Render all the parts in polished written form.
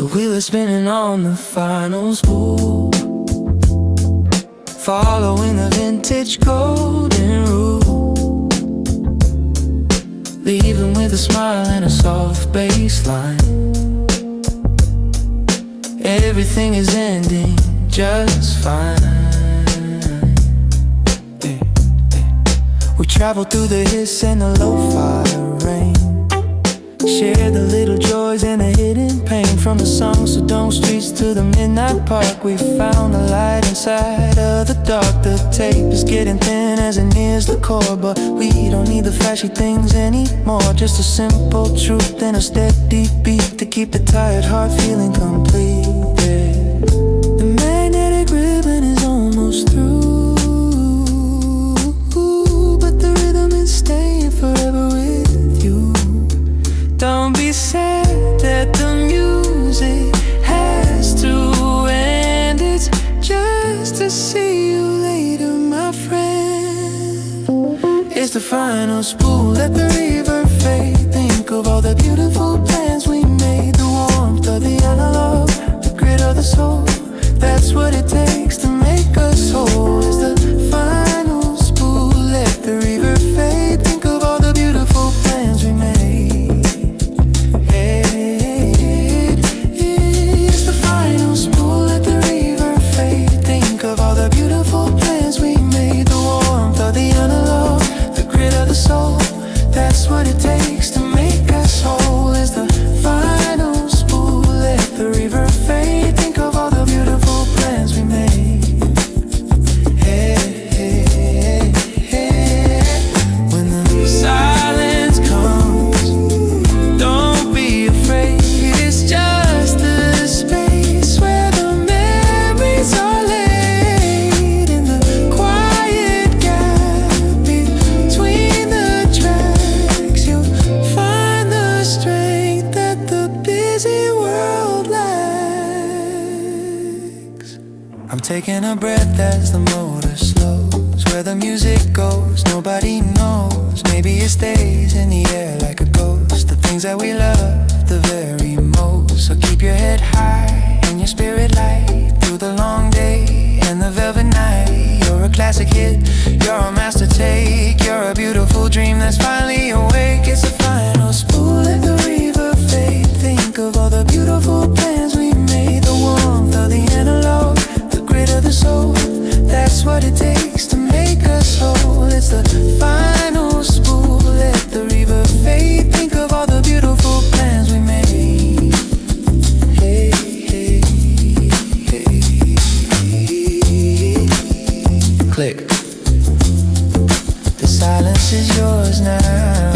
The wheel is spinning on the final spool, following the vintage golden rule, leaving with a smile and a soft bass line. Everything is ending just fine. We travel through the hiss and the lo-fi rain, share the little joys and the hidden pain. From the songs of Dome Streets to the midnight park, we found the light inside of the dark. The tape is getting thin as it nears the core, but we don't need the flashy things anymore. Just a simple truth and a steady beat to keep the tired heart feeling complete. Yeah. The magnetic ribbon is almost through, but the rhythm is staying forever with you. Don't be sad that the music has to end. It's just to see you later, my friend. It's the final spool, let the reverb fade. Think of all the beautiful plans we made. The warmth of the analog, the grit of the soul. That's what it takes to make us whole. It's the final spool, let the reverb fade. Think of all the beautiful plans we made. That's what it takes to make us whole. Is the final spool, let the reverb fade. Think of all the beautiful plans we made. Hey, hey, hey. When the silence comes, don't be afraid. It's just the space where the memories are laid. In the quiet gap between the tracks, you'll find the strength that the busy world lacks. I'm taking a breath as the motor slows. Where the music goes, nobody knows. Maybe it stays in the air like a ghost. The things that we love the very most. So keep your head high and your spirit light through the long day and the velvet night. You're a classic hit, you're a master take. You're a beautiful dream that's finally awake. It's the final spool, let the reverb fade. Think of all the beautiful plans we made. The warmth of the analog, the grit of the soul. That's what it takes to make us whole. It's the final spool, let the reverb fade. Think of all the beautiful plans we made. Hey, hey, hey. Click. The silence is yours now.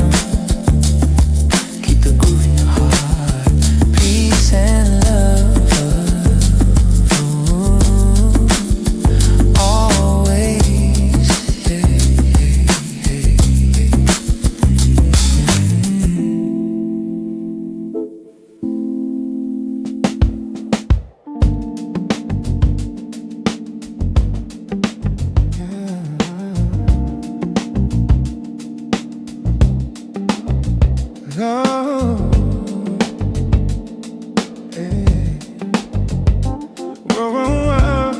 Keep the groove in your heart. Peace and love. Always. Hey, hey, hey, hey. Oh, hey. Whoa, whoa, whoa.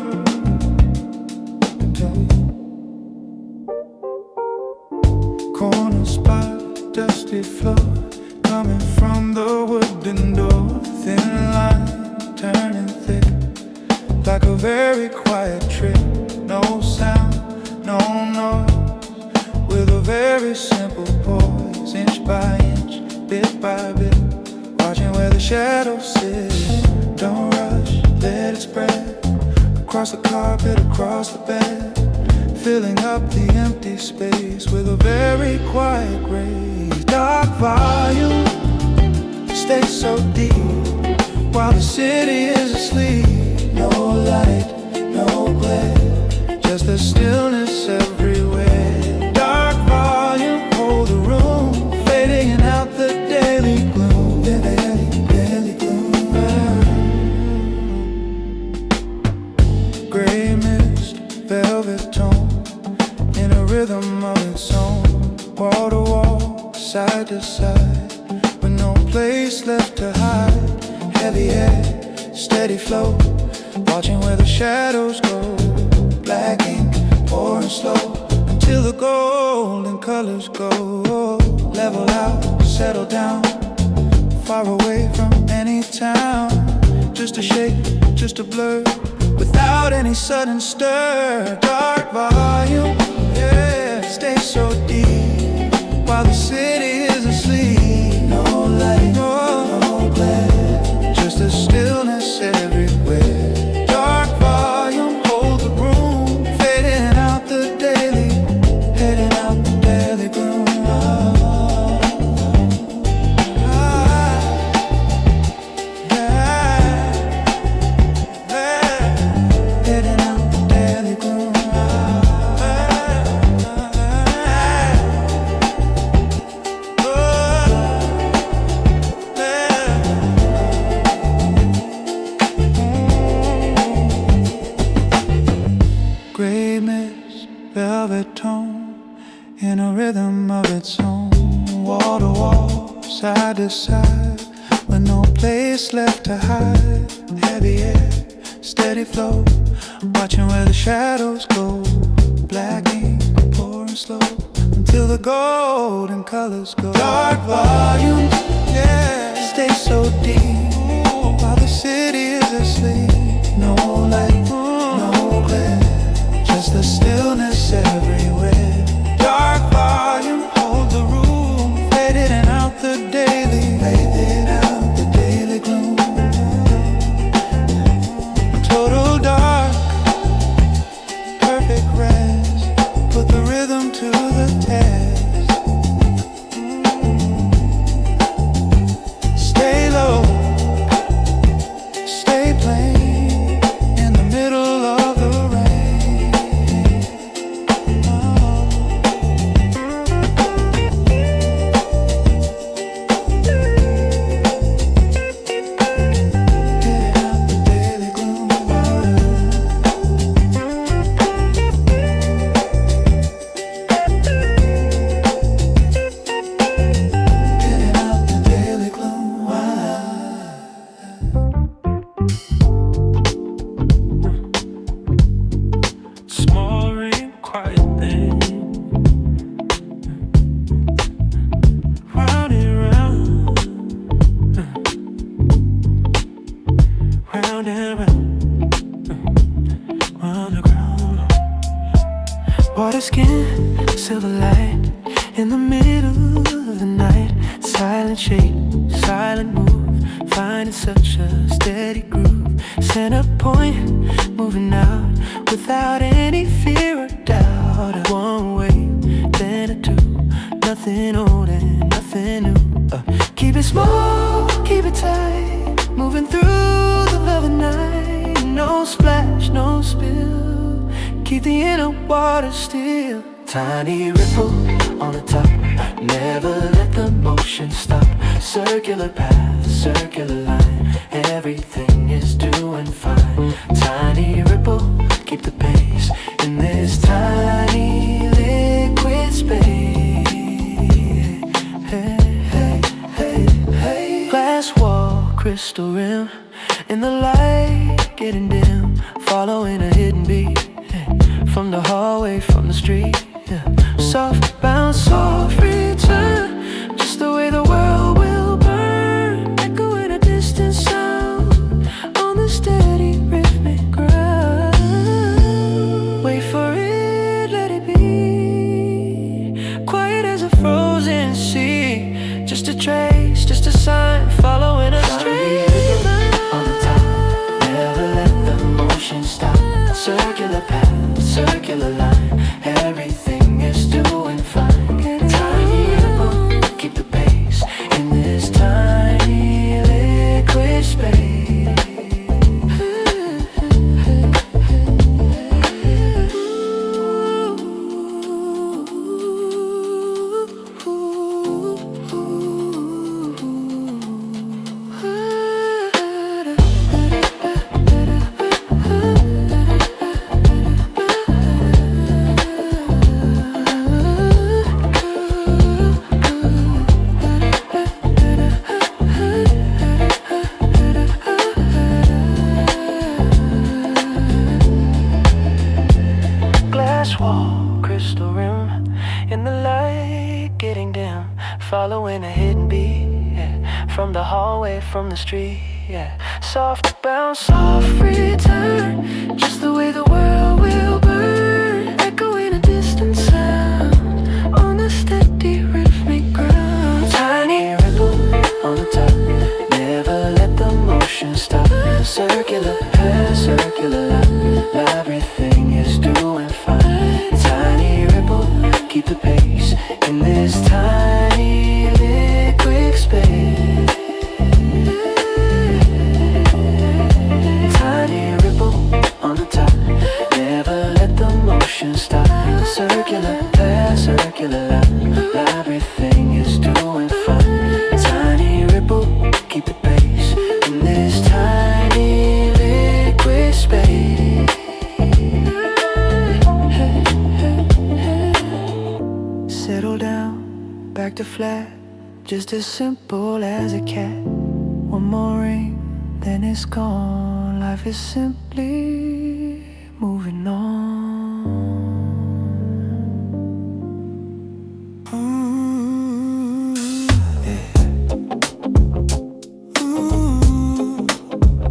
Corner spot, dusty floor, coming from the wooden door. Thin line, turning thick, like a very quiet trick. No sound, no noise, with a very simple poise. Inch by inch, bit by bit, watching where the shadows sit. Don't rush, let it spread across the carpet, across the bed, filling up the empty space with a very quiet grace. Dark volume, stay so deep while the city is asleep. No light, no glare, just the stillness everywhere. Dark volume, hold the room, fading in out the daily gloom. Daily gloom. Gray mist, velvet tone, in a rhythm of its own. Wall to wall, side to side, with no place left to hide. Heavy air, steady flow, watching where the shadows go. Black ink pouring slow until the golden colors go. Level out, settle down, far away from any town. Just a shake, just a blur, without any sudden stir. Dark volume, yeah, stay so deep while the city is asleep. No light, no glare, just a stillness everywhere. Dark volume, hold the room, fading out the daily, heading out the daily gloom. Gray mist, velvet tone, in a rhythm of its own. Wall to wall, side to side, with no place left to hide. Heavy air, steady flow, watching where the shadows go. Black ink pouring slow until the golden colors go. Dark volume, yeah, stay so deep while the city is asleep. No light, no glare, just the stillness everywhere. Dark volume, hold the room, faded and out the daily, faded out the daily gloom. Total dark, perfect rest, put the rhythm to the test. Stay low, stay plain, in the middle of the rain. Get out the daily gloom. Getting out the daily gloom. Small rain, quiet thing. Round and round, round and round, on the ground. Water skin, silver light, in the middle of the night. Silent shape, silent move, finding such a steady groove. Center point, moving out without any fear or doubt. A one way, then a two, nothing old and nothing new. Keep it small, keep it tight, moving through the velvet night. No splash, no spill, keep the inner water still. Tiny ripple on the top, never let the motion stop. Circular path, circular line, everything is doing fine. Tiny ripple, keep the pace in this tiny liquid space. Hey, hey, hey, hey. Glass wall, crystal rim, in the light getting dim, following a hidden beat, hey, from the hallway, from the street. Yeah. Soft bounce, soft return, just the way the world will burn. Echo in a distant sound on the steady rhythmic ground. Wait for it, let it be quiet as a frozen sea. Just a trace, just a sign, following a straight line. On the top, never let the motion stop. Circular path, circular line, everything is doing fine. Tiny ripple, keep the pace away from the street, yeah. Soft bounce, soft return, just the way the world will burn, echoing a distant sound on the steady rhythmic ground. Tiny ripple on the top, never let the motion stop. Circular, circular labyrinth thing is doing fine. Tiny ripple, keep the pace in this tiny liquid space. Tiny ripple on the top, never let the motion stop. Circular, circular labyrinth thing is doing fine. Tiny ripple, keep the pace in this tiny liquid space. Settle down, back to flat, just as simple as a cat. One more ring, then it's gone. Life is simply moving on.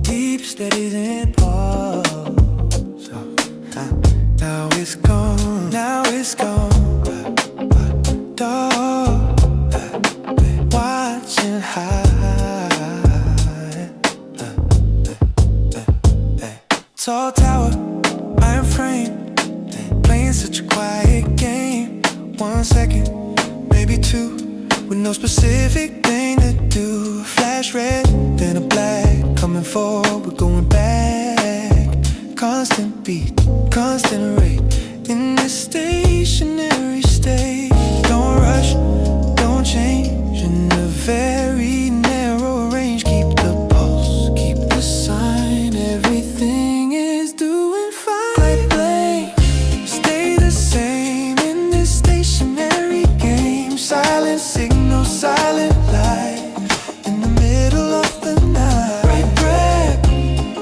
Deep steadies in pause. Now it's gone. Now it's gone. Dark, watching high. Tall tower, iron frame, playing such a quiet game. 1 second, maybe 2, with no specific thing to do. Flash red, then a black, coming forward, we're going back. Constant beat, constant rate, in this stationary state. Don't rush, don't change, in a very narrow range. Keep the pulse, keep the sign, everything is doing fine. Light blame, stay the same in this stationary game. Silent signal, silent light, in the middle of the night. Right breath,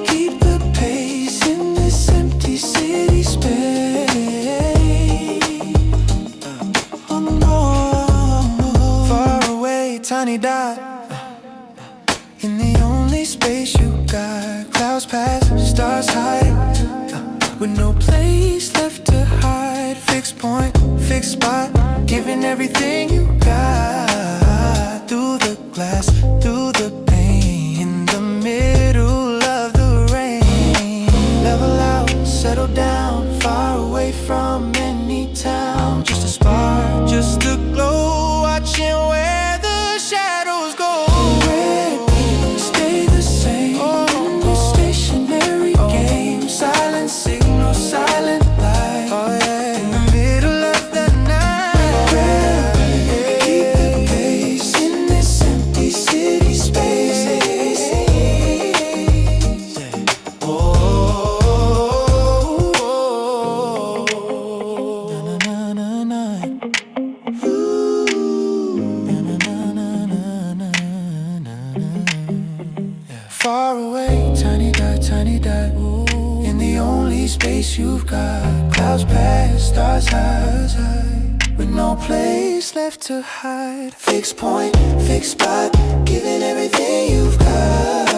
keep the pace in this empty city space. Oh no, far away, tiny dot, in the only space you got. Clouds pass, stars hide, with no place left to hide. Fixed point, fixed spot, giving everything you got. Through the glass, through the pain, in the middle of the rain. Level out, settle down, far away from any town. Just a spark, just a glow, watching where the shadows go. Red, stay the same in this stationary game. Silent signal, silent light, in the middle of the night. Red, keep the pace in this empty city space. Oh, na na na na. Far away, tiny dot, in the only space you've got. Clouds pass, stars hide, with no place left to hide. Fixed point, fixed spot, giving everything you've got.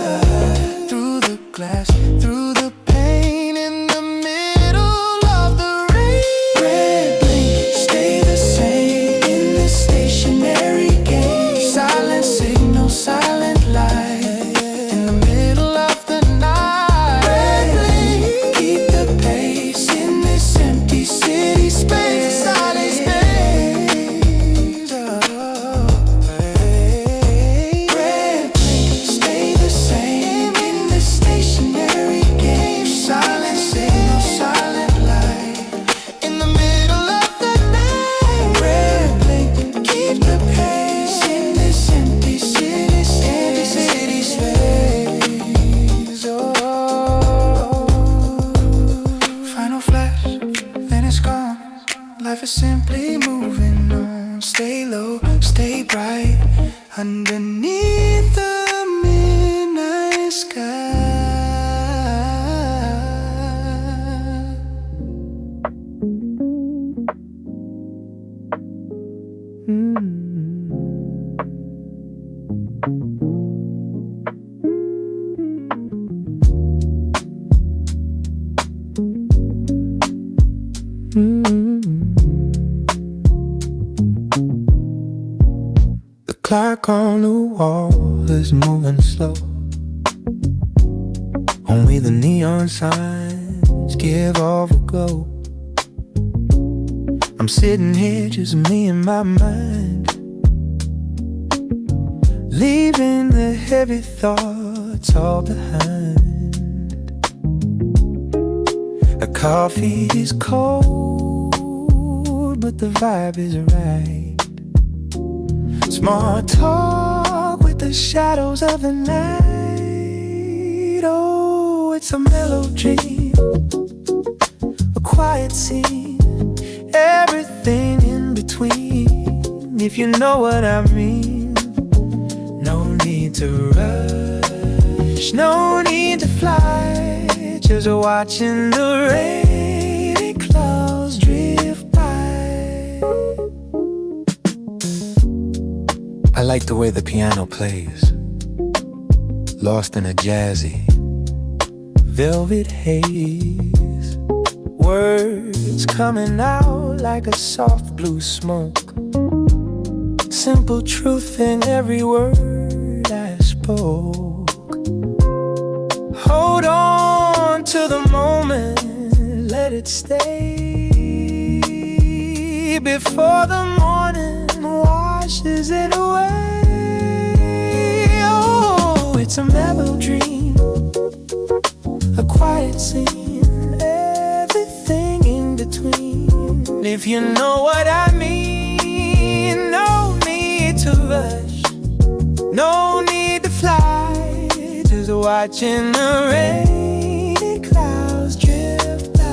Through the glass, through the pain, in the middle of the rain. Red blink, stay the same in this stationary game. Silent signal, silent light, in the middle of the night. Red blink, keep the pace in this empty city space. Silent space. Red blink, stay the same in this stationary game. Silent signal, silent light, in the middle of the night. Red blink, keep the pace in this empty city space. Oh. Final flash, then it's gone. Life is simply moving on. Stay low, stay bright, underneath the midnight sky. The clock on the wall is moving slow. Only the neon signs give off a glow. I'm sitting here, just me and my mind, leaving the heavy thoughts all behind. The coffee is cold, but the vibe is right. Small talk with the shadows of the night. Oh, it's a mellow dream, a quiet scene, everything in between, if you know what I mean. No need to rush, no need to fly, just watching the rainy clouds drift by. I like the way the piano plays, lost in a jazzy velvet haze. Words coming out like a soft blue smoke, simple truth in every word I spoke. Hold on to the moment, let it stay before the morning washes it away. Oh, it's a mellow dream, a quiet scene, everything in between, if you know what I mean. No need to rush, no need to fly, just watching the rainy clouds drift by.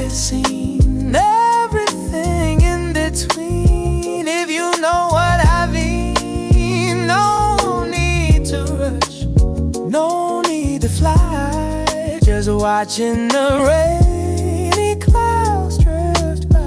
Scene, everything in between, if you know what I mean. No need to rush, no need to fly, just watching the rainy clouds drift by.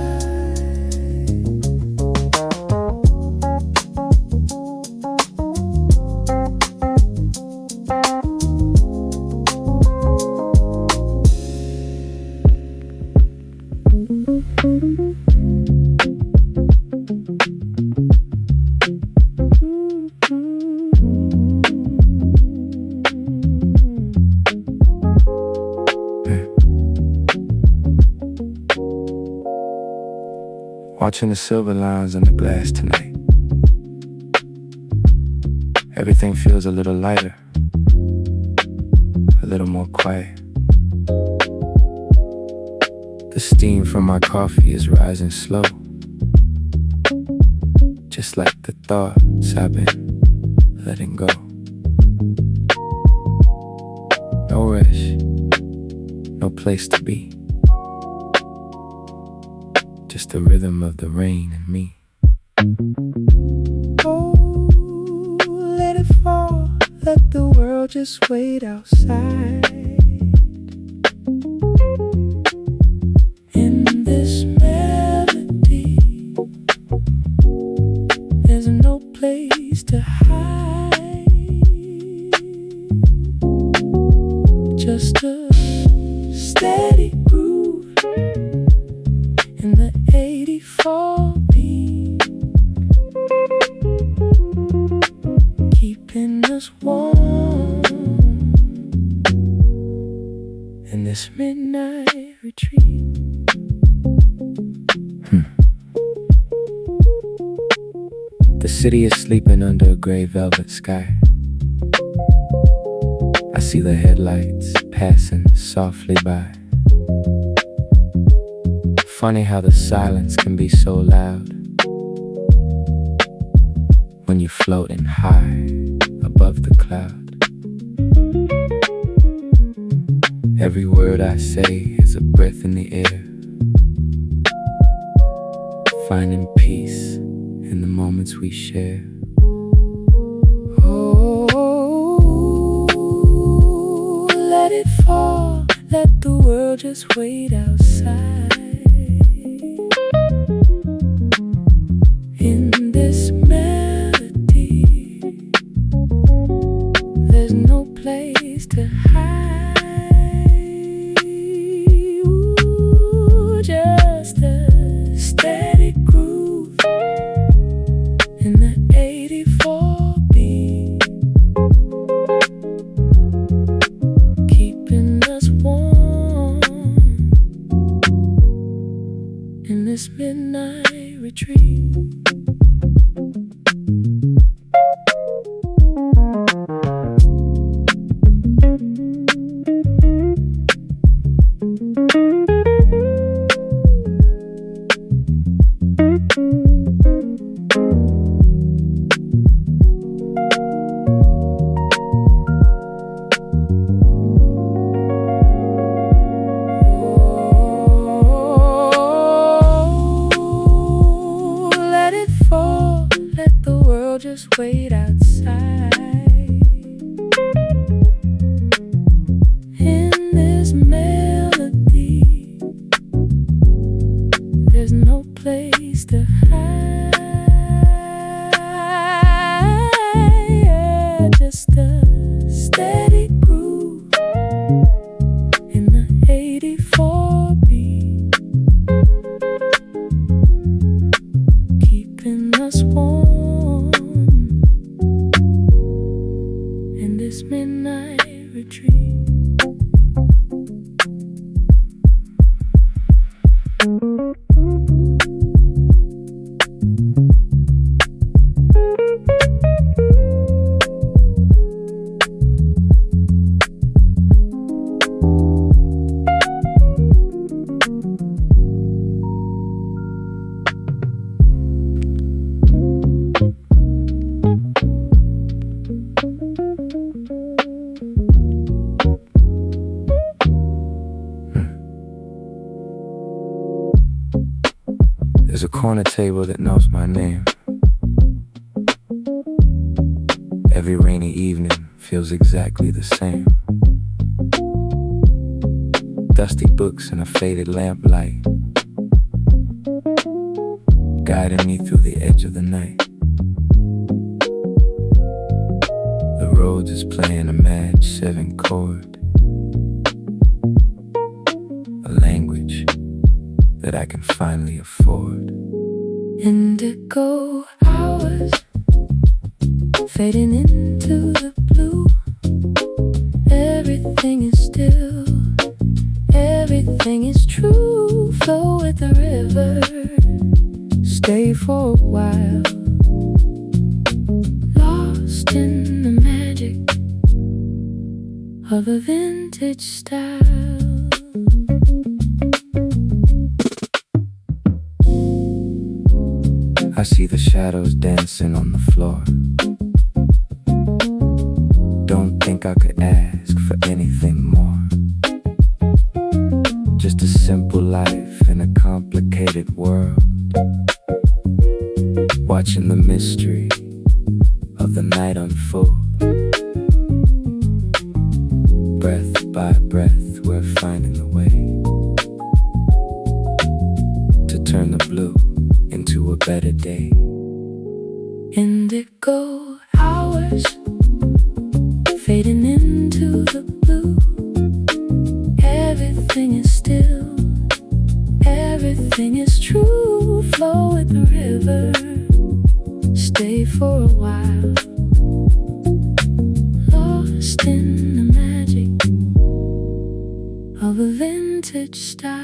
Watching the silver lines on the glass tonight, everything feels a little lighter, a little more quiet. The steam from my coffee is rising slow, just like the thoughts I've been letting go. No rush, no place to be, just the rhythm of the rain and me. Oh, let it fall, let the world just wait outside. In this melody, there's no place to hide, just a steady groove in the 84 beat, keeping us warm in this midnight retreat. The city is sleeping under a gray velvet sky. I see the headlights passing softly by. Funny how the silence can be so loud when you're floating high above the cloud. Every word I say is a breath in the air, finding peace in the moments we share. Oh, let it fall, let the world just wait outside. In this melody, there's no place to hide. Ooh, just a steady groove in the 84 beat, keeping us warm in this midnight retreat. Just wait outside. In this melody, there's no place to hide. Just a steady groove in the 84 beat, keeping us warm in this midnight retreat. There's a corner table that knows my name. Every rainy evening feels exactly the same. Dusty books and a faded lamplight, guiding me through the edge of the night. The Rhodes is playing a mad 7 chord, a language that I can finally afford. Indigo hours fading into the blue. Everything is still, everything is true. Flow with the river, stay for a while, lost in the magic of a vintage style. I see the shadows dancing on the floor. Don't think I could ask for anything more. Just a simple life in a complicated world, watching the mystery of the night unfold. Breath by breath, we're finding the way to turn the blue into a better day. Indigo hours fading into the blue. Everything is still, everything is true. Flow with the river, stay for a while, lost in the magic of a vintage style.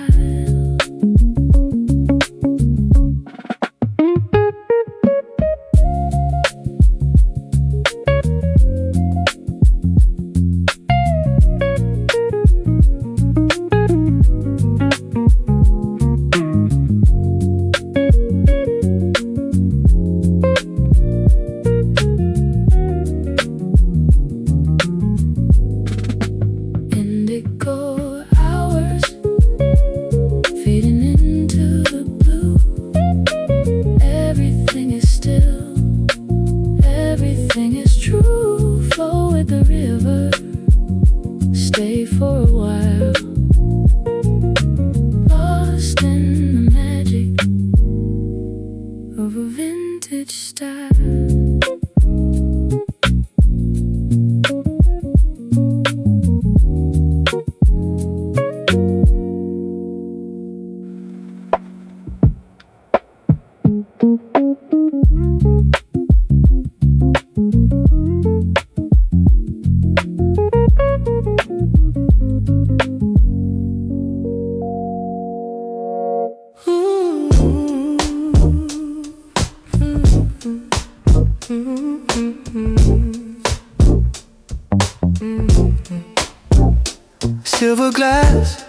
silver glass.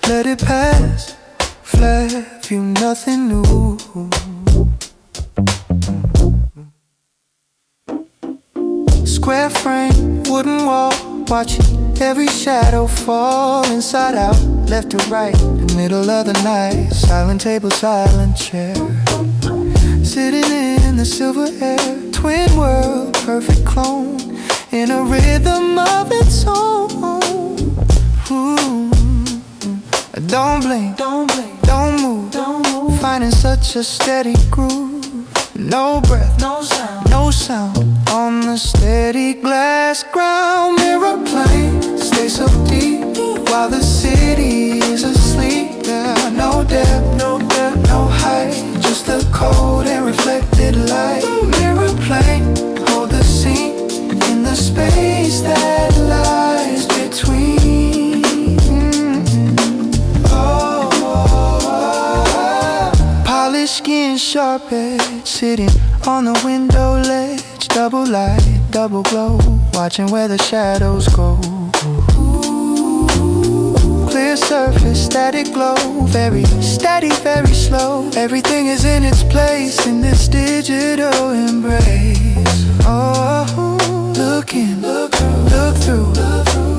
Let it pass. Flat view, nothing new. Square frame, wooden wall, watching every shadow fall inside out, left to right, the middle of the night. Silent table, silent chair, sitting in the silver air. Twin world, perfect clone, in a rhythm of its own. Ooh. Don't blink, don't move, finding such a steady groove. No breath, no sound on the steady glass ground. Mirror plane, stay so deep while the city is asleep. Yeah, no depth, no height, just the cold and reflected light. Mirror plane, hold the scene in the space that lies between. Polished skin, sharp edge, sitting on the window ledge. Double light, double glow, watching where the shadows go. Clear surface, static glow, very steady, very slow. Everything is in its place in this digital embrace. Oh, look through,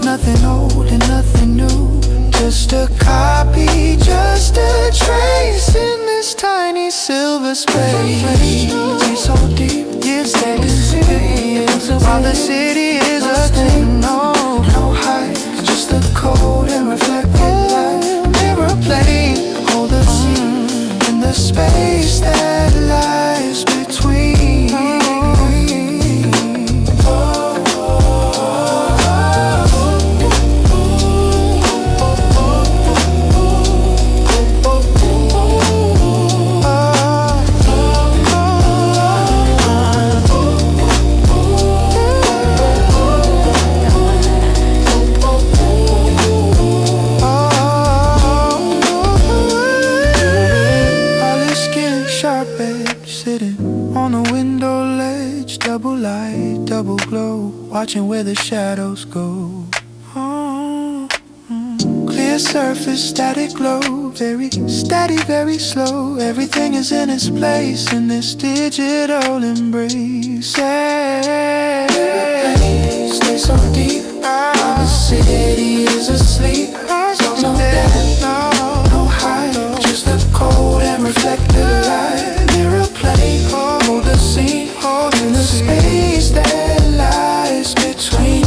nothing old and nothing new. Just a copy, just a trace in this tiny silver space. Stay so deep, yeah, steady, while the city is a thing. No height, just the cold and reflected light. Mirror plane, hold the scene in the space that lies between. Watching where the shadows go. Clear surface, static glow, very steady, very slow. Everything is in its place in this digital embrace. Stay so deep while the city is asleep. No depth, no height, just the cold and reflected light. Mirror plate, hold the scene in the space that lies between.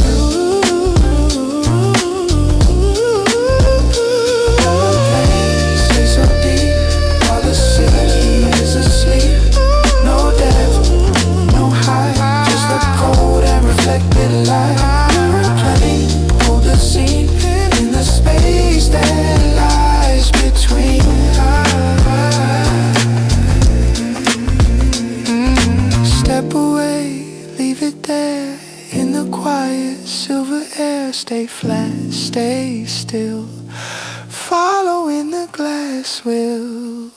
Stay so deep while the city is asleep. No depth, no height, just the cold and reflected light. Mirror plane, hold the scene in the space that lies between. Step away, leave it there in the quiet silver air. Stay flat, stay still, following the glass wheel.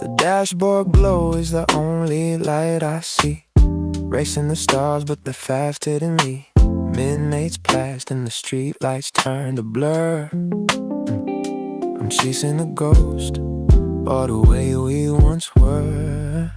The dashboard glow is the only light I see. Racing the stars, but they're faster than me. Midnight's past and the street lights turn to blur. I'm chasing a ghost, all the way we once were.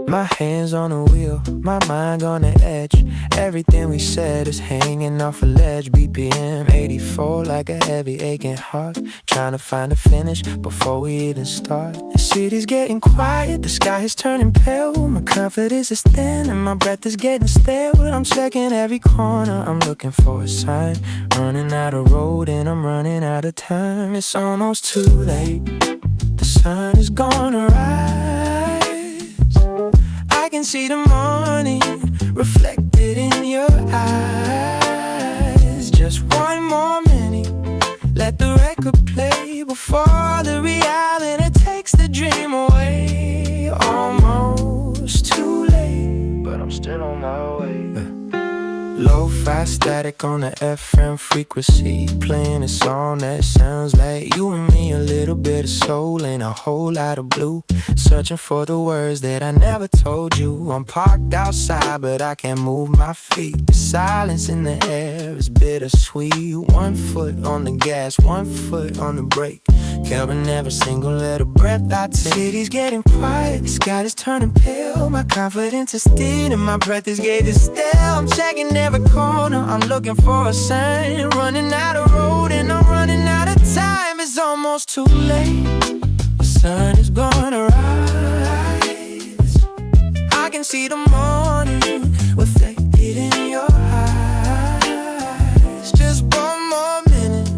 My hands on the wheel, my mind on the edge. Everything we said is hanging off a ledge. BPM 84 like a heavy aching heart, trying to find a finish before we even start. The city's getting quiet, the sky is turning pale. My confidence is thin and my breath is getting stale. I'm checking every corner, I'm looking for a sign. Running out of road and I'm running out of time. It's almost too late, the sun is gonna rise. I can see the morning reflected in your eyes. Just one more minute, let the record play before the reality takes the dream away. Almost too late, but I'm still on my way. Lo-fi static on the FM frequency, playing a song that sounds like you and me. A little bit of soul and a whole lot of blue, searching for the words that I never told you. I'm parked outside but I can't move my feet. The silence in the air is bittersweet. 1 foot on the gas, 1 foot on the brake, counting every single little breath I take. City's getting quiet, the sky is turning pale. My confidence is thin and my breath is getting stale. I'm checking every corner, I'm looking for a sign. Running out of road and I'm running out of time. It's almost too late, the sun is gonna rise. I can see the morning reflected in your eyes. Just 1 more minute,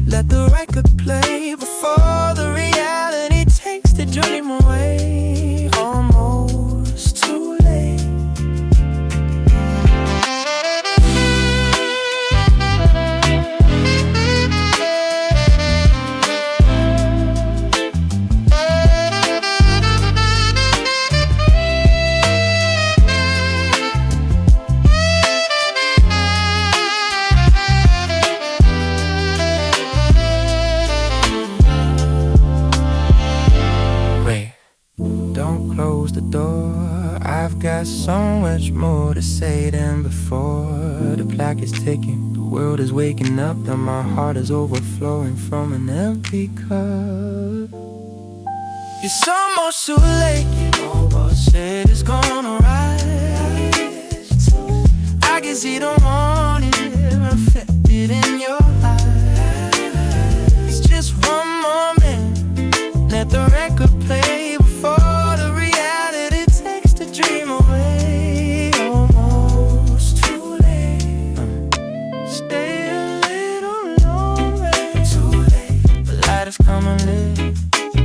let the record play before the reality takes the dream away. Almost too late. Close the door, I've got so much more to say than before. The clock is ticking, the world is waking up, and my heart is overflowing from an empty cup. It's almost too late, you almost said it's gonna rise. I can see the morning reflected in your eyes. It's just 1 more minute, let the record play before the reality takes the dream away. Almost too late. Stay a little longer. Too late. The light is coming late.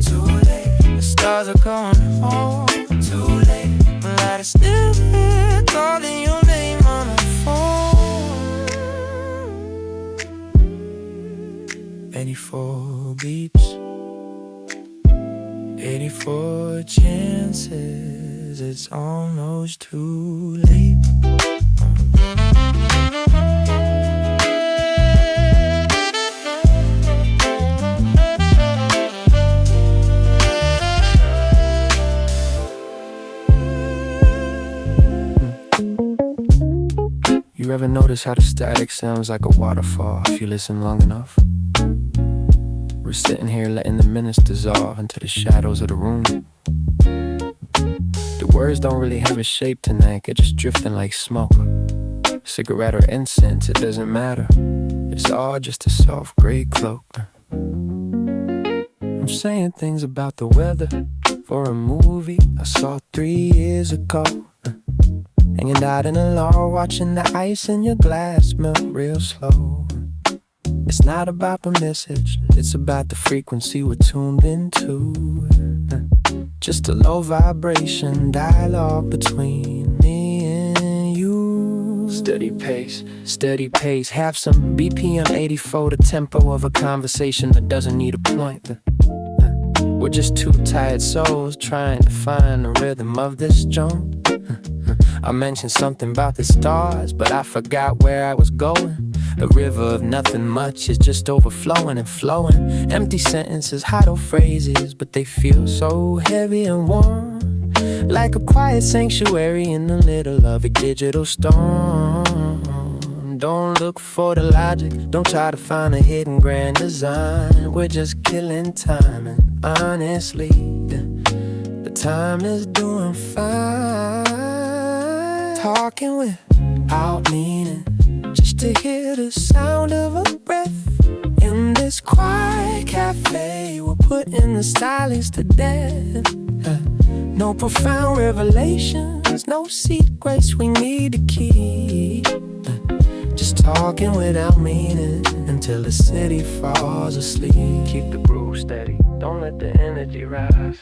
Too late. The stars are going home. Too late. The light is still here, calling your name on the phone. 84 beats, 84 chances, it's almost too late. You ever notice how the static sounds like a waterfall if you listen long enough? We're sitting here letting the minutes dissolve into the shadows of the room. The words don't really have a shape tonight, they're just drifting like smoke. Cigarette or incense, it doesn't matter. It's all just a soft gray cloak. I'm saying things about the weather for a movie I saw 3 years ago. Hanging out in the lawn, watching the ice in your glass melt real slow. It's not about the message, it's about the frequency we're tuned into. Just a low vibration dialogue between me and you. Steady pace, have some BPM 84, the tempo of a conversation that doesn't need a point. We're just 2 tired souls trying to find the rhythm of this joint. I mentioned something about the stars, but I forgot where I was going. The river of nothing much is just overflowing and flowing. Empty sentences, hollow phrases, but they feel so heavy and warm. Like a quiet sanctuary in the middle of a digital storm. Don't look for the logic, don't try to find a hidden grand design. We're just killing time, and honestly, the time is doing fine. Talking without meaning, just to hear the sound of a breath. In this quiet cafe, we're putting the silence to death. No profound revelations, no secrets we need to keep. Just talking without meaning until the city falls asleep. Keep the groove steady, don't let the energy rise.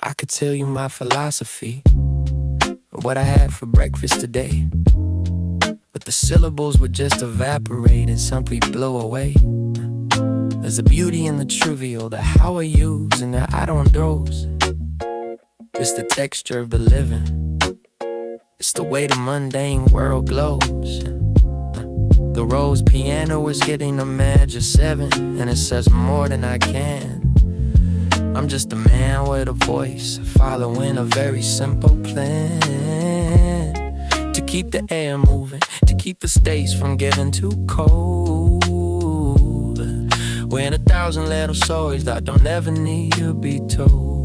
I could tell you my philosophy, what I had for breakfast today, but the syllables would just evaporate and simply blow away. There's a beauty in the trivial, the how I use and the I don't those. It's the texture of the living, it's the way the mundane world glows. The Rose piano is getting a major 7, and it says more than I can. I'm just a man with a voice, following a very simple plan. To keep the air moving, to keep the stage from getting too cold. When 1,000 little stories that don't ever need to be told.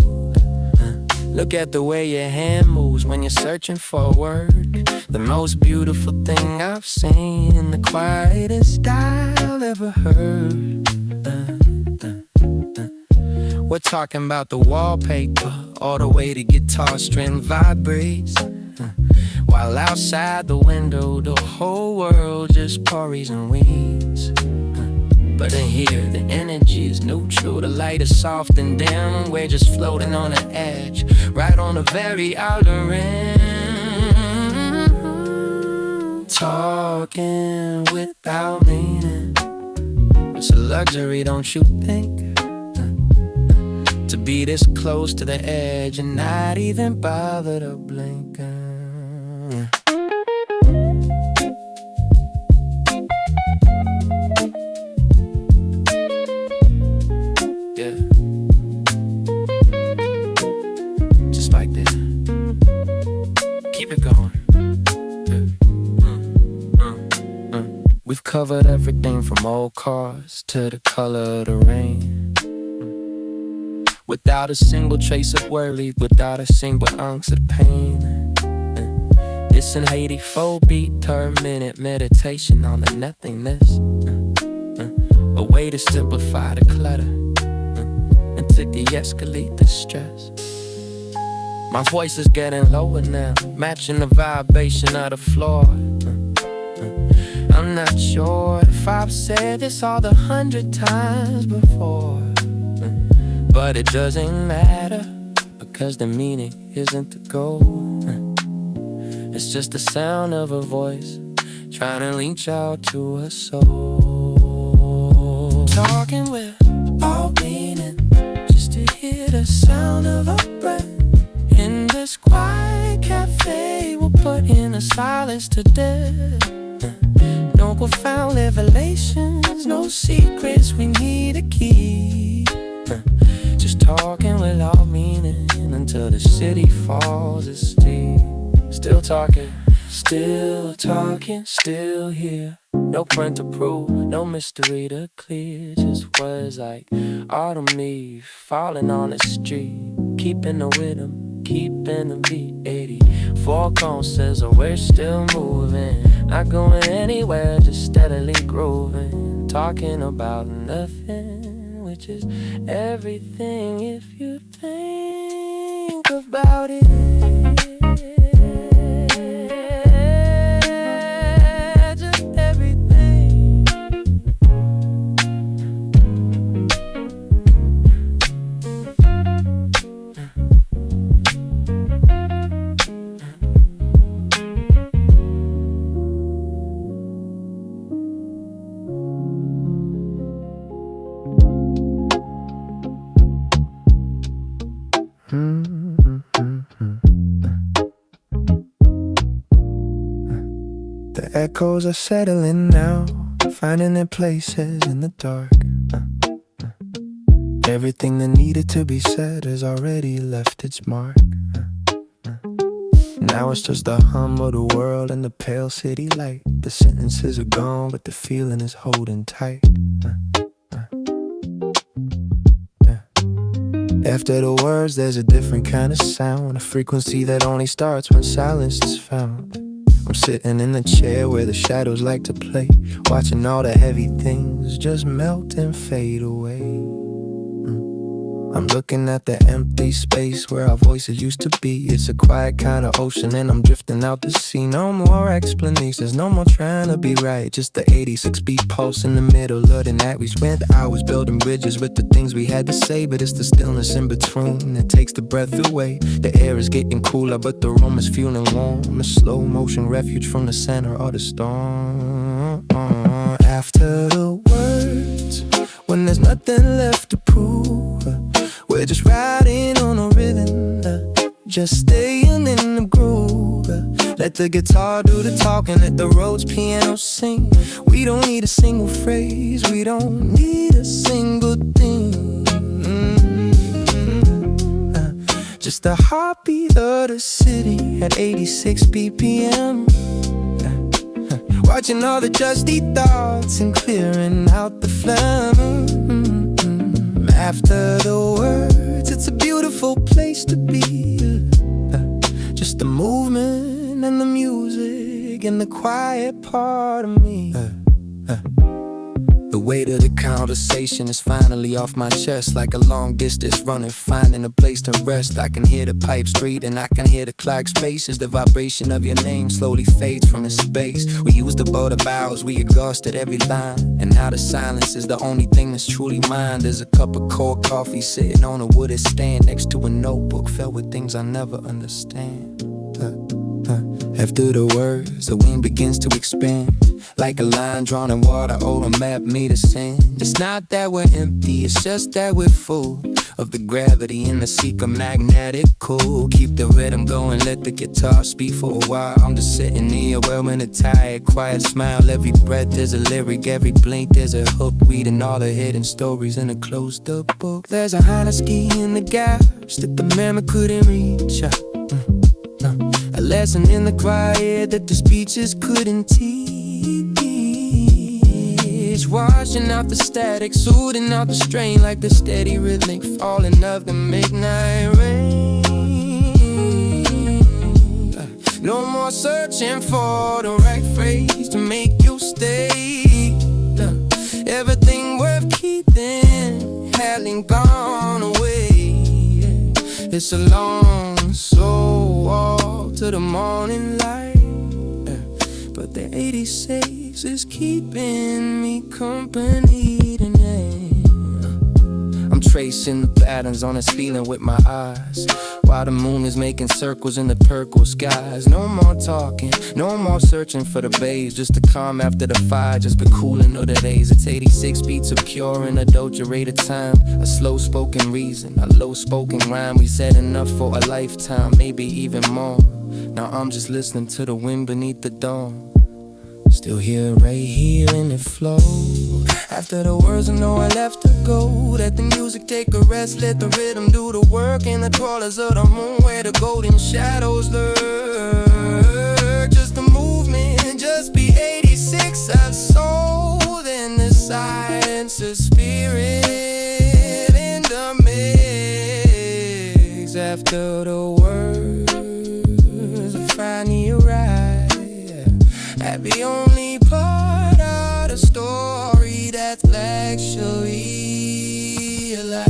Look at the way your hand moves when you're searching for a word. The most beautiful thing I've seen, the quietest style ever heard. We're talking about the wallpaper, all the way the guitar string vibrates. While outside the window, the whole world just porries and weeds. But in here, the energy is neutral, the light is soft and dim, and we're just floating on an edge, right on the very outer rim. Talking without meaning, it's a luxury, don't you think? To be this close to the edge and not even bother to blink. Yeah. Just like this. Keep it going. Yeah. We've covered everything from old cars to the color of the rain. Without a single trace of worry, without a single ounce of pain. It's an 84 beat per minute meditation on the nothingness. A way to simplify the clutter and to de-escalate the stress. My voice is getting lower now, matching the vibration of the floor. I'm not sure if I've said this all 100 times before, but it doesn't matter, because the meaning isn't the goal. It's just the sound of a voice trying to reach out to a soul. Talking with all meaning, just to hear the sound of a breath. In this quiet cafe, we'll put in a silence to death. No profound revelations, no secrets we need to keep. Just talking without meaning until the city falls asleep. Still talking, still here. No print to prove, no mystery to clear. Just words like autumn leaf falling on the street. Keeping the rhythm, keeping the beat. 84 cone says oh, we're still moving, not going anywhere, just steadily grooving. Talking about nothing, which is everything if you think about it. Just everything. The echoes are settling now, finding their places in the dark. Everything that needed to be said has already left its mark. Now it's just the hum of the world and the pale city light. The sentences are gone, but the feeling is holding tight. After the words, there's a different kind of sound, a frequency that only starts when silence is found. I'm sitting in the chair where the shadows like to play, watching all the heavy things just melt and fade away. I'm looking at the empty space where our voices used to be. It's a quiet kind of ocean and I'm drifting out to sea. No more explanations, no more trying to be right. Just the 86 beat pulse in the middle of the night. We spent hours building bridges with the things we had to say, but it's the stillness in between that takes the breath away. The air is getting cooler, but the room is feeling warm. A slow motion refuge from the center of the storm. After the words, when there's nothing left to prove, we're just riding on a rhythm, just staying in the groove. Let the guitar do the talking, let the Rhodes piano sing. We don't need a single phrase, we don't need a single thing. Just the heartbeat of the city at 86 BPM. Watching all the dusty thoughts and clearing out the phlegm. After the words, it's a beautiful place to be. Just the movement and the music and the quiet part of me. The weight of the conversation is finally off my chest, like a long distance running, finding a place to rest. I can hear the pipe street and I can hear the clock spaces. The vibration of your name slowly fades from the space. We used to bow the vows, we exhausted every line, and now the silence is the only thing that's truly mine. There's a cup of cold coffee sitting on a wooden stand next to a notebook filled with things I never understand. After the words, the wind begins to expand, like a line drawn in water, oh, a map made of sand. It's not that we're empty, it's just that we're full of the gravity and the secret magnetic cool. Keep the rhythm going, let the guitar speak for a while. I'm just sitting here wearing a tired, quiet smile. Every breath there's a lyric, every blink there's a hook. Reading all the hidden stories in a closed up book. There's a hierarchy in the gaps that the memory couldn't reach. A lesson in the quiet that the speeches couldn't teach. Washing out the static, soothing out the strain, like the steady rhythmic falling of the midnight rain. No more searching for the right phrase to make you stay. Everything worth keeping hadn't gone away. It's a long, slow walk to the morning light, but the 86 is keeping me company tonight. I'm tracing the patterns on this feeling with my eyes, while the moon is making circles in the turquoise skies. No more talking, no more searching for the bass, just the calm after the fire, just the cooling of the days. It's 86 beats of pure and adulterated time, a slow spoken reason, a low spoken rhyme. We said enough for a lifetime, maybe even more. Now I'm just listening to the wind beneath the dawn, still here, right here in the flow. After the words I know I left to go, let the music take a rest, let the rhythm do the work. In the colors of the moon where the golden shadows lurk. Just the movement, just be 86 of soul. Then the silence of spirit in the mix. After the words I finally arrive at the only part of the story that's actually alive.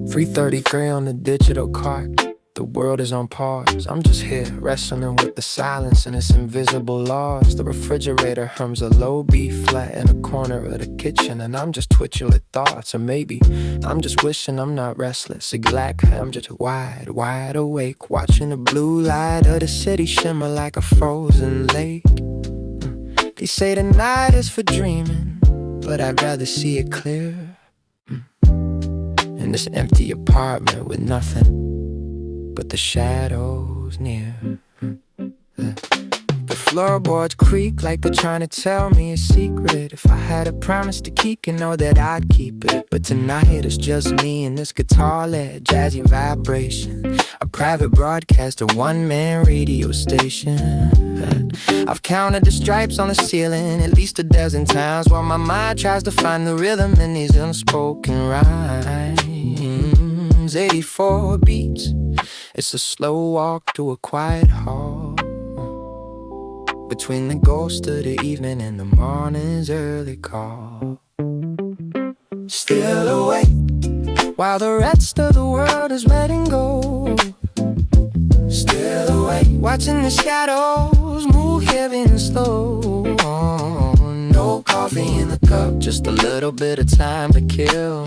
$3.30 gray on the digital cart. The world is on pause, I'm just here wrestling with the silence and its invisible laws. The refrigerator hums a low B flat in a corner of the kitchen, and I'm just twitching with thoughts. Or maybe I'm just wishing I'm not restless. Exactly, I'm just wide awake, watching the blue light of the city shimmer like a frozen lake. They say the night is for dreaming, but I'd rather see it clear. In this empty apartment with nothing but the shadows near. The floorboards creak like they're trying to tell me a secret. If I had a promise to keep, you know that I'd keep it. But tonight it's just me and this guitar-led jazzy vibration, a private broadcast, a one-man radio station. I've counted the stripes on the ceiling at least a dozen times, while my mind tries to find the rhythm in these unspoken rhymes. 84 beats, it's a slow walk through a quiet hall, between the ghost of the evening and the morning's early call. Still awake while the rest of the world is letting go. Still awake, watching the shadows move heavy and slow. No coffee in the cup, just a little bit of time to kill.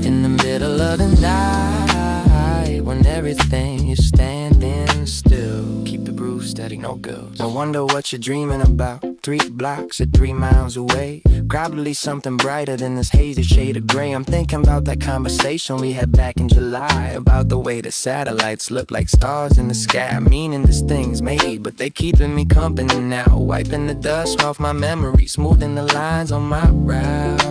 In the middle of the night, we're when everything is standing still. Keep the groove steady, no girls. I wonder what you're dreaming about. 3 blocks or 3 miles away. Probably something brighter than this hazy shade of gray. I'm thinking about that conversation we had back in July, about the way the satellites look like stars in the sky. Meaning this thing's made, but they keeping me company now. Wiping the dust off my memory, smoothing the lines on my route.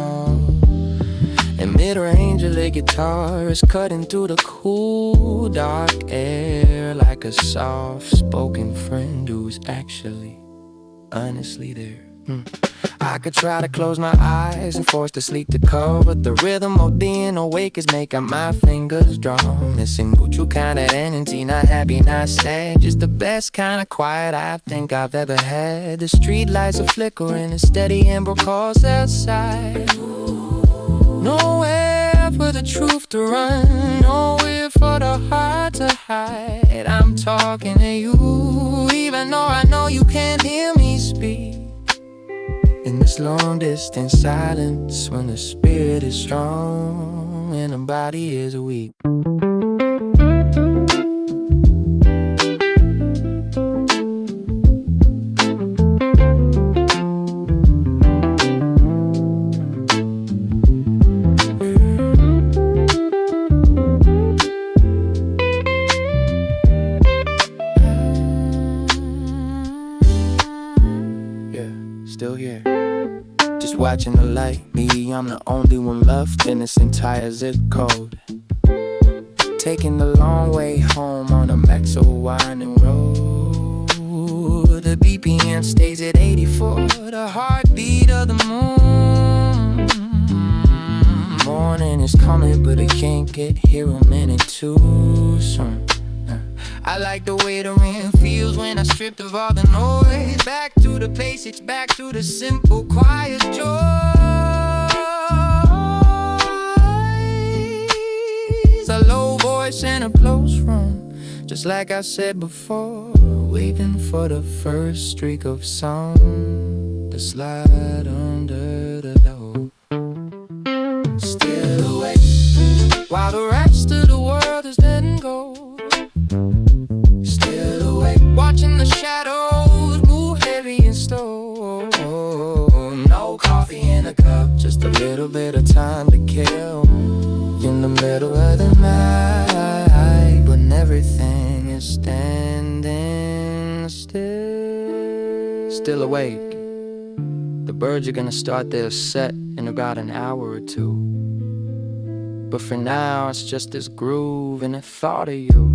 And mid-range a guitar is cutting through the cool, dark air like a soft-spoken friend who's actually honestly there. I could try to close my eyes and force the sleep to come, but the rhythm of being awake is making my fingers drawn. Missing mucho kind of energy, not happy, not sad, just the best kind of quiet I think I've ever had. The street lights are flickering and steady amber calls outside. Nowhere for the truth to run, nowhere for the heart to hide. I'm talking to you, even though I know you can't hear me speak. In this long distance silence, when the spirit is strong and the body is weak. Still here, just watching the light. Me, I'm the only one left in this entire zip code. Taking the long way home on a Maxo winding road. The BPM stays at 84, the heartbeat of the moon. Morning is coming, but it can't get here a minute too soon. I like the way the rain feels when I stripped of all the noise. Back to the basics, back to the simple, quiet joys. A low voice in a close room, just like I said before. Waiting for the first streak of sun to slide under the door. Still awake while the rest of the world is letting go. Watching the shadows move heavy and slow. No coffee in a cup, just a little bit of time to kill. In the middle of the night, when everything is standing still. Still awake. The birds are gonna start their set in about an hour or 2. But for now, it's just this groove and the thought of you.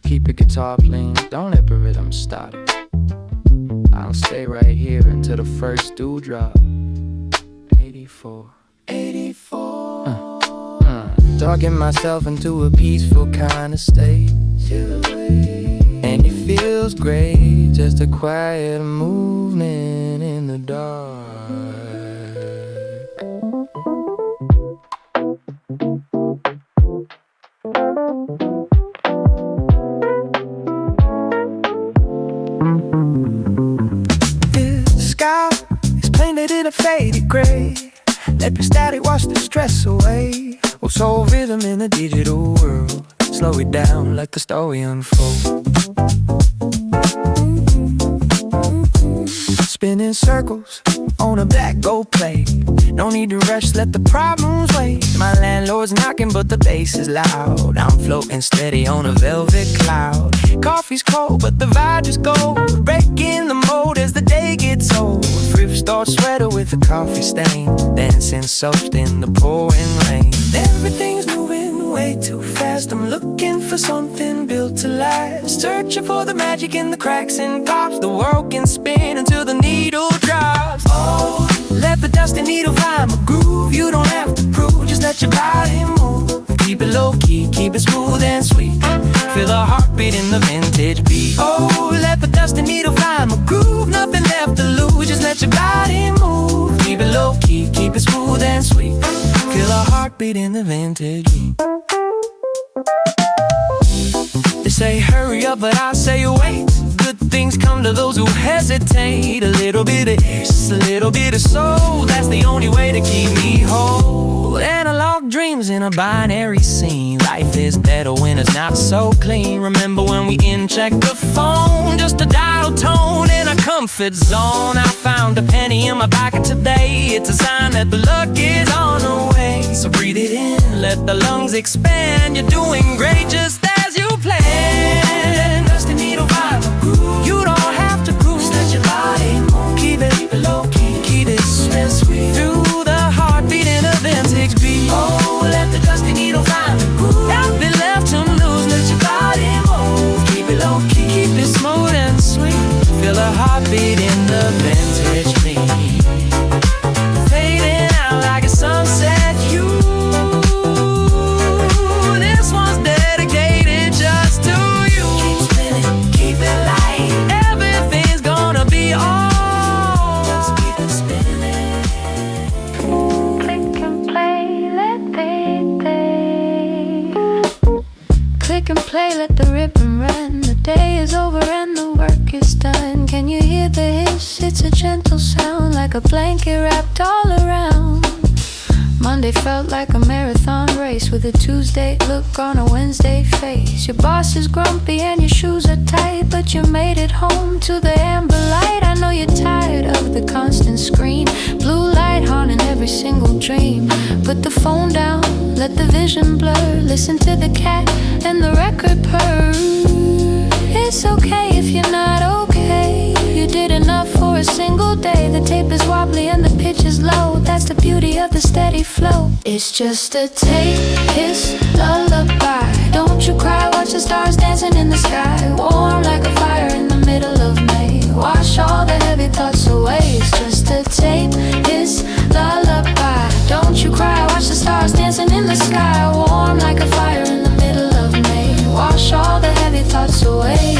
Keep your guitar playing, don't let the rhythm stop. I'll stay right here until the first dewdrop. 84. Talking myself into a peaceful kind of state. And it feels great, just a quiet movement in the dark. In a faded gray, let the static wash the stress away. We'll solve rhythm in a digital world. Slow it down, let the story unfold. Spinning circles on a black gold plate. No need to rush, let the problems wait. My landlord's knocking, but the bass is loud. I'm floating steady on a velvet cloud. Coffee's cold, but the vibe is gold. Breaking the mold as the day gets old. Thrift store sweater with a coffee stain, dancing soaked in the pouring rain. Everything's moving way too fast. I'm looking for something built to last. Searching for the magic in the cracks and pops. The world can spin until the needle drops. Oh, let the dusty needle find my groove. You don't have to prove, just let your body move. Keep it low key, keep it smooth and sweet. Feel the heartbeat in the vintage beat. Oh, let the dusty needle find my groove. Nothing left to lose, just let your body move. Keep it low key, keep it smooth and sweet. Feel the heartbeat in the vintage beat. They say hurry up, but I say wait. Good things come to those who hesitate. A little bit of this, a little bit of soul. That's the only way to keep me whole. Analog dreams games in a binary scene. Life is better when it's not so clean. Remember when we in-checked the phone just to dial tone in a comfort zone. I found a penny in my pocket today. It's a sign that the luck is on the way. So breathe it in, let the lungs expand. You're doing great just as you planned. Just a needle vibe of groove. You don't have to groove. Just let your body move. Keep it low key. Keep it sweet. Through the heartbeat in a vintage beat. Oh, let the dusty needle find the groove. Nothing left to lose. Let your body move. Keep it low key. Keep it smooth and sweet. Feel a heartbeat in the vintage beat. Fading out like a sunset hue. This one's dedicated just to you. Keep spinning, keep it light. Everything's gonna be alright. Just keep it spinning. Click and play, let it day. Click and play, let the ribbon run. The day is over and the work is done. Can you hear the hiss? It's a gentle sound, like a blanket wrapped all around. Monday felt like a marathon race with a Tuesday look on a Wednesday face. Your boss is grumpy and your shoes are tight, but you made it home to the amber light. I know you're tired of the constant screen, blue light haunting every single dream. Put the phone down, let the vision blur. Listen to the cat and the record purr. It's okay if you're not okay. You did enough for a single day. The tape is wobbly and the pitch is low. That's the beauty of the steady flow. It's just a tape, his lullaby. Don't you cry, watch the stars dancing in the sky. Warm like a fire in the middle of May. Wash all the heavy thoughts away. It's just a tape, his lullaby. Don't you cry, watch the stars dancing in the sky. Warm like a fire in the middle of May. Wash all the heavy thoughts away.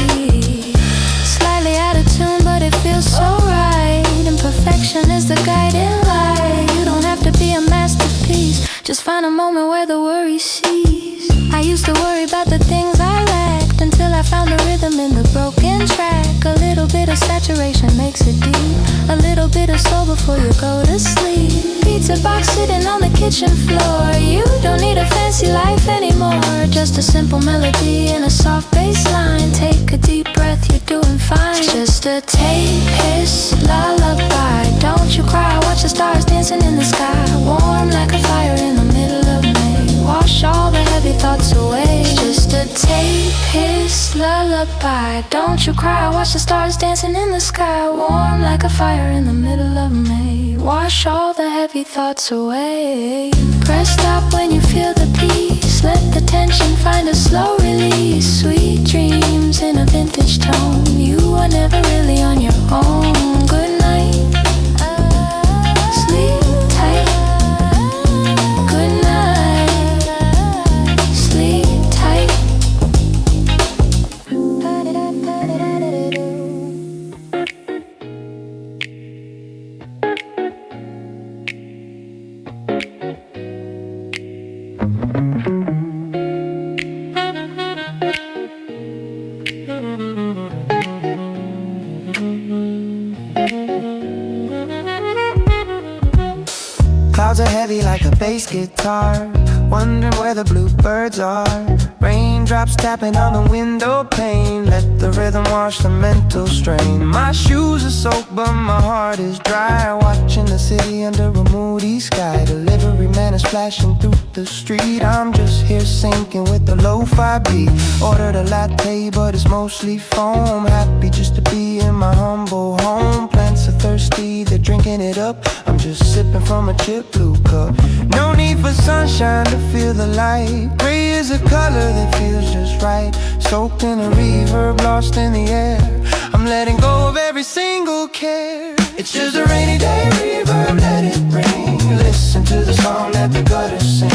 Slightly out of tune, but it feels so right. Imperfection is the guiding light. You don't have to be a masterpiece. Just find a moment where the worry cease. I used to worry about the things I lacked until I found the rhythm in the broken track. A little bit of saturation makes it deep. A little bit of soul before you go to sleep. Pizza box sitting on the kitchen floor. You don't need a fancy life anymore. Just a simple melody and a soft bass line. Take a deep breath, you're doing fine. It's just a tape, his lullaby. Don't you cry, watch the stars dancing in the sky. Warm like a fire in the middle of May. Wash all the heavy thoughts away. It's just a tape, his lullaby. Don't you cry, watch the stars dancing in the sky. Warm like a fire in the middle of May. Wash all the heavy thoughts away. Press stop when you feel the peace. Let the tension find a slow release. Sweet dreams in a vintage tone. You are never really on your own. Good night. Sleep tight. Good night. Sleep tight. Clouds are heavy like a bass guitar. Wondering where the bluebirds are. Raindrops tapping on the window pane. Let the rhythm wash the mental strain. My shoes are soaked but my heart is dry. Watching the city under a moody sky. Delivery man is flashing through the street. I'm just here sinking with the lo-fi beat. Ordered a latte but it's mostly foam. Happy just to be in my humble home. Plants are thirsty, they're drinking it up. I'm just sipping from a chip blue cup. No need for sunshine to feel the light. Gray is a color that feels just right. Soaked in a reverb, lost in the air. I'm letting go of every single care. It's just a rainy day reverb, let it rain. Listen to the song, let the gutters sing.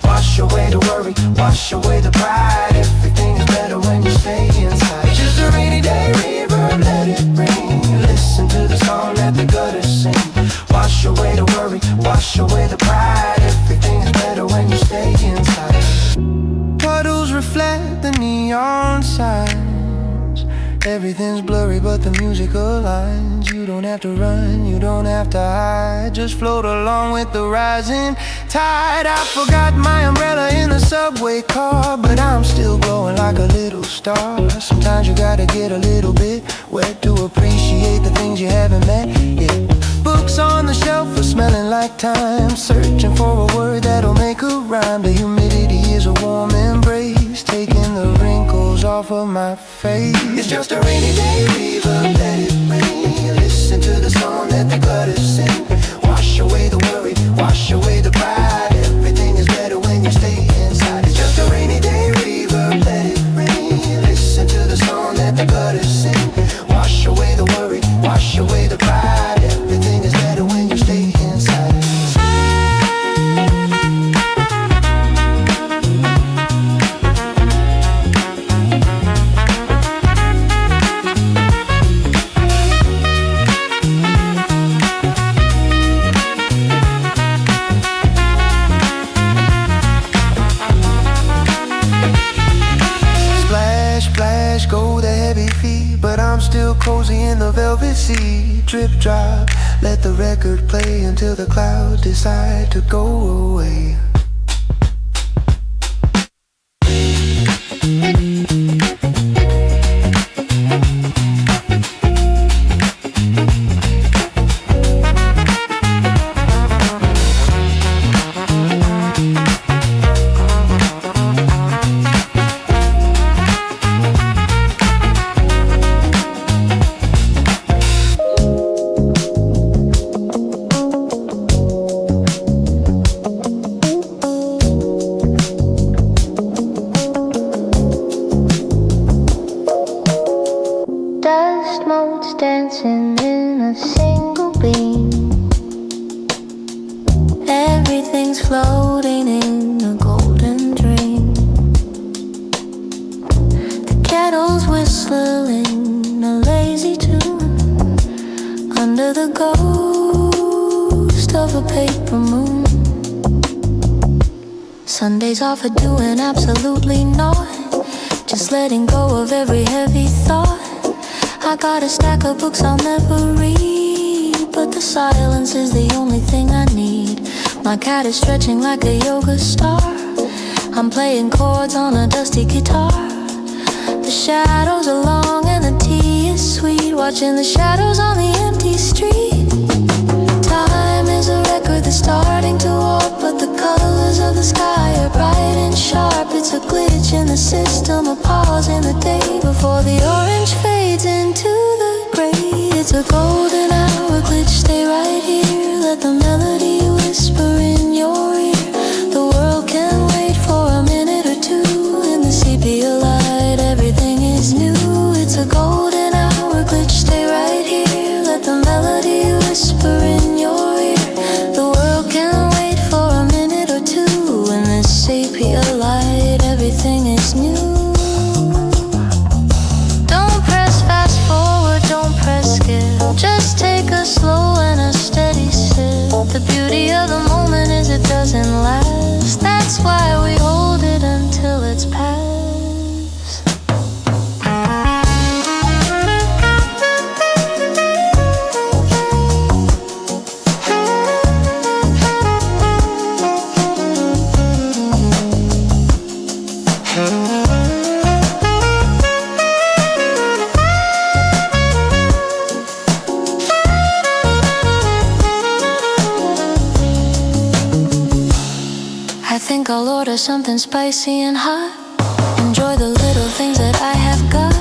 Wash away the worry, wash away the pride. Everything is better when you stay inside. It's just a rainy day reverb, let it rain. Listen to the song, let the gutters sing. Wash away the worry, wash away the pride. Everything's better when you stay inside. Puddles reflect the neon signs. Everything's blurry but the music aligns. You don't have to run, you don't have to hide. Just float along with the rising Tired, I forgot my umbrella in the subway car, but I'm still glowing like a little star. Sometimes you gotta get a little bit wet to appreciate the things you haven't met yet. Books on the shelf are smelling like time, searching for a word that'll make a rhyme. The humidity is a warm embrace, taking the wrinkles off of my face. It's just a rainy day, reverb, let it rain. Listen to the song that the gutters sing. Wash away the worry, wash away the pride. Everything is better when you stay inside. It's just a rainy day, reverb, let it rain. Listen to the song that the gutters sing. Wash away the worry, wash away the pride. Everything is better when you stay inside. Go the heavy feet, but I'm still cozy in the velvet seat. Drip drop, let the record play until the clouds decide to go away. Dancing in a single beam. Everything's floating in a golden dream. The kettle's whistling a lazy tune under the ghost of a paper moon. Sundays are for doing absolutely naught, just letting go of every heavy thought. I got a stack of books I'll never read, but the silence is the only thing I need. My cat is stretching like a yoga star. I'm playing chords on a dusty guitar. The shadows are long and the tea is sweet, watching the shadows on the empty street. Time is a record that's starting to warp, but the colors of the sky are bright and sharp. It's a glitch in the system, a pause in the day before the orange fades into the gray. It's a golden hour glitch, stay right here. Let the melody whisper in your ear. The world can wait for a minute or two. In the sepia light, everything is new. It's a golden hour glitch, stay right here. Let the melody whisper in your ear. The world can wait for a minute or two. In the sepia light, everything is new. Don't press fast forward, don't press skip. Just take a slow and a steady sip. The beauty of the moment is it doesn't last. That's why we hold it until it's past. I think I'll order something spicy and hot. Enjoy the little things that I have got.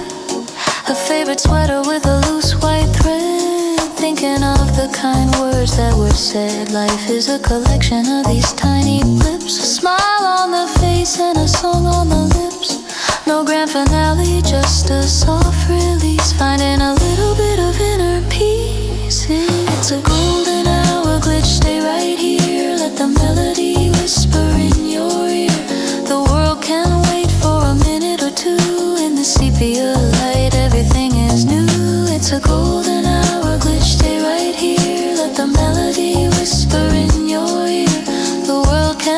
A favorite sweater with a loose white thread. Thinking of the kind words that were said. Life is a collection of these tiny blips. A smile on the face and a song on the lips. No grand finale, just a soft release. Finding a little bit of inner peace. It's a golden hour glitch, stay right here. Let the melody whisper in your ear. The world can wait for a minute or two. In the sepia light, everything is new. It's a golden hour glitch, stay right here. Let the melody whisper in your ear. The world can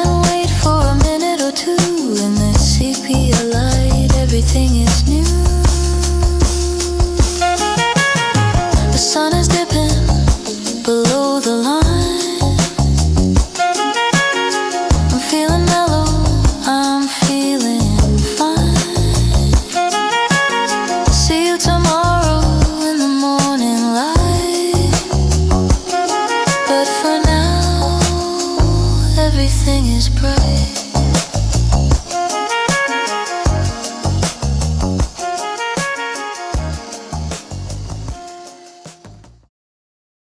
everything is bright.